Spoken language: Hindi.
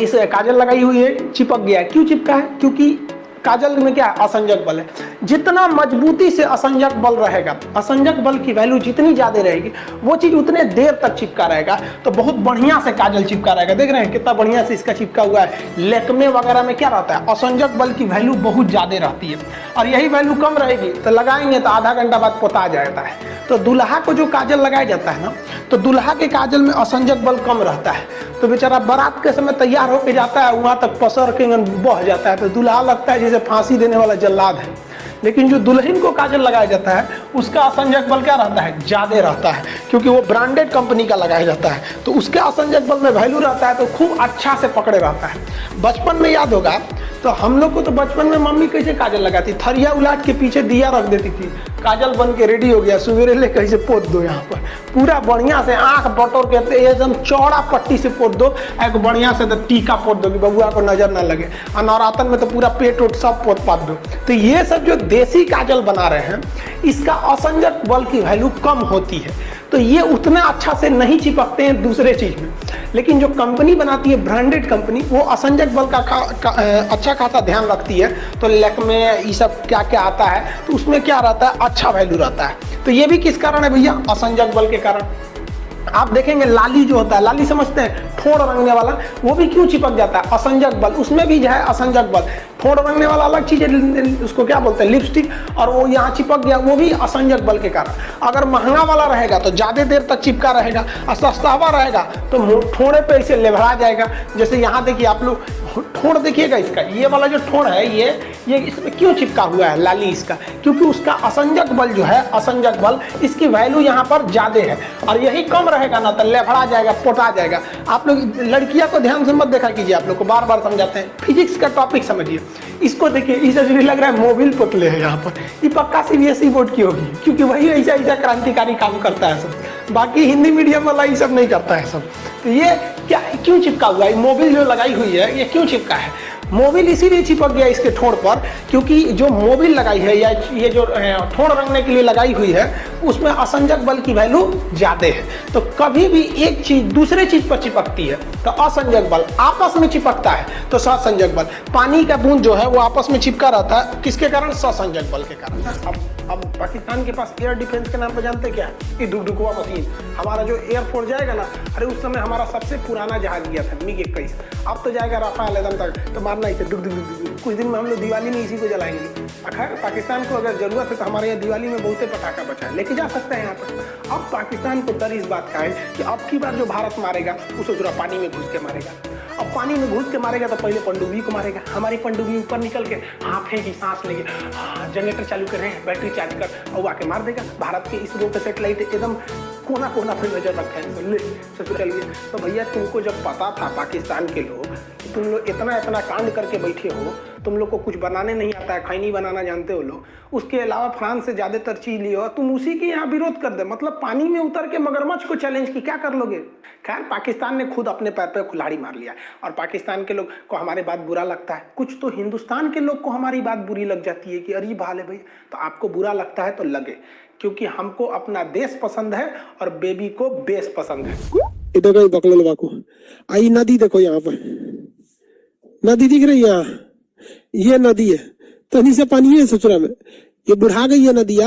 इस काजल लगाई हुई है, चिपक गया है। क्यों चिपका है? क्योंकि काजल में क्या है? असंजक बल है। जितना मजबूती से असंजक बल रहेगा, असंजक बल की वैल्यू जितनी ज्यादा रहेगी, वो चीज उतने देर तक चिपका रहेगा। तो बहुत बढ़िया से काजल चिपका रहेगा। देख रहे हैं कितना बढ़िया से इसका चिपका हुआ है। लेकमे वगैरह में क्या रहता है? असंजक बल की वैल्यू बहुत ज्यादा रहती है, और यही वैल्यू कम रहेगी तो लगाएंगे तो आधा घंटा बाद पोता जाता है। तो दूल्हा को जो काजल लगाया जाता है ना, तो दूल्हा के काजल में असंजक बल कम रहता है। तो बेचारा बारात के समय तैयार होकर जाता है, वहां तक पसर के बह जाता है, तो दूल्हा लगता है जैसे फांसी देने वाला जल्लाद है। लेकिन जो दुल्हन को काजल लगाया जाता है, उसका असंजक बल क्या रहता है? ज्यादा रहता है, क्योंकि वो ब्रांडेड कंपनी का लगाया जाता है। तो उसके असंजक बल में वैल्यू रहता है, तो खूब अच्छा से पकड़े रहता है। बचपन में याद होगा तो हम लोग को तो बचपन में मम्मी कैसे काजल लगाती? थरिया उलाट के पीछे दिया रख देती थी, काजल बन के रेडी हो गया, सवेरे ले कैसे पोत दो, यहाँ पर पूरा बढ़िया से आंख बटोर के एकदम चौड़ा पट्टी से पोत दो, एक बढ़िया से टीका पोत दो कि बबुआ को नजर ना लगे। और नवरातन में तो पूरा पेट उट सब पोत पात दो। तो ये सब जो देसी काजल बना रहे हैं, इसका असंजक बल की वैल्यू कम होती है, तो ये उतना अच्छा से नहीं चिपकते हैं दूसरे चीज में। लेकिन जो कंपनी बनाती है, ब्रांडेड कंपनी, वो असंजक बल का अच्छा खासा ध्यान रखती है। तो लैक्मे ये सब क्या क्या आता है, तो उसमें क्या रहता है? अच्छा वैल्यू रहता है। तो ये भी किस कारण है भैया? असंजक बल के कारण। आप देखेंगे लाली जो होता है, लाली समझते हैं, ठोड़ रंगने वाला, वो भी क्यों चिपक जाता है? असंजक बल, उसमें भी जो है असंजक बल। ठोड़ रंगने वाला अलग चीज है, उसको क्या बोलते हैं? लिपस्टिक, और वो यहाँ चिपक गया, वो भी असंजक बल के कारण। अगर महंगा वाला रहेगा तो ज्यादा देर तक चिपका रहेगा, और सस्ता वाला रहेगा तो ठोड़े पे इसे लेभरा जाएगा। जैसे यहाँ देखिए आप लोग, ठोड़ देखिएगा इसका, ये वाला जो ठोड़ है, ये इसमें क्यों चिपका हुआ है लाली इसका? क्योंकि उसका असंजक बल जो है, असंजक बल, इसकी वैल्यू यहाँ पर ज्यादा है, और यही कम रहेगा ना तो लेभड़ा जाएगा, पोटा जाएगा। आप लोग लड़कियां को ध्यान से मत देखा कीजिए, आप लोग को बार बार समझाते हैं। फिजिक्स का टॉपिक समझिए, इसको देखिए, इसे लग रहा है मोबिल पुतले है यहाँ पर, ये पक्का सीबीएसई बोर्ड की होगी, क्योंकि वही ऐसा ऐसा क्रांतिकारी काम करता है सब। बाकी हिंदी मीडियम वाला ये सब नहीं करता है सब। तो ये क्या क्यों चिपका हुआ है? मोबिल जो लगाई हुई है, ये क्यों चिपका है? मोबिल इसीलिए चिपक गया इसके ठोड़ पर, क्योंकि जो मोबिल लगाई है, या ये जो ठोड़ रंगने के लिए लगाई हुई है, उसमें असंजक बल की वैल्यू ज्यादा है। तो कभी भी एक चीज दूसरे चीज पर चिपकती है तो असंजक बल, आपस में चिपकता है तो ससंजक बल। पानी का बूंद जो है वो आपस में चिपका रहता है, किसके कारण? ससंजक बल के कारण। अब पाकिस्तान के पास एयर डिफेंस के नाम पर जानते क्या है? ये डुगडुगवा मशीन। हमारा जो एयरफोर्स जाएगा ना, अरे उस समय हमारा सबसे पुराना जहाज गया था MiG 21, अब तो जाएगा राफेल एकदम तक, तो मारना इसे डुग डुग डुग। कुछ दिन में हम लोग दिवाली में इसी को जलाएंगे। खैर पाकिस्तान को अगर जरूरत है तो हमारे यहाँ दिवाली में बहुते पटाखा बचा है, लेके जा सकते हैं यहाँ पर। अब पाकिस्तान को डर इस बात का है कि अब की बार जो भारत मारेगा, वो सोच रहा पानी में घुस के मारेगा। अब पानी में घुस के मारेगा तो पहले पनडुब्बी को मारेगा। हमारी पनडुब्बी ऊपर निकल के हाफेगी, सांस लेगी, जनरेटर चालू कर रहे हैं, बैटरी चार्ज कर, और आके मार देगा। भारत के इसरो पे सेटेलाइट एकदम कोना कोना पे नजर रखे हैं, सोचो चलिए। तो भैया तुमको जब पता था पाकिस्तान के लोग कि तुम लोग इतना इतना कांड करके बैठे हो, तुम लोग को कुछ बनाने नहीं आता है, खैनी बनाना जानते हो लोग, उसके अलावा फ्रांस से ज्यादातर चीज लिए हो, तुम उसी के यहाँ विरोध कर दे। मतलब पानी में उतर के मगरमच्छ को चैलेंज की, क्या कर लोगे? खैर पाकिस्तान ने खुद अपने पैर पे कुल्हाड़ी मार लिया, और पाकिस्तान के लोग को हमारी बात बुरा लगता है। कुछ तो हिंदुस्तान के लोग को हमारी बात बुरी लग जाती है कि अरे भाल है भाई, तो आपको बुरा लगता है तो लगे, क्योंकि हमको अपना देश पसंद है और बेबी को बेस पसंद है। इधर का बकलो बाकू आई नदी देखो, यहाँ पर नदी दिख रही है, यहाँ ये नदी है, तो नीचे पानी है ससुरा में, ये बुढ़ा गई है नदी।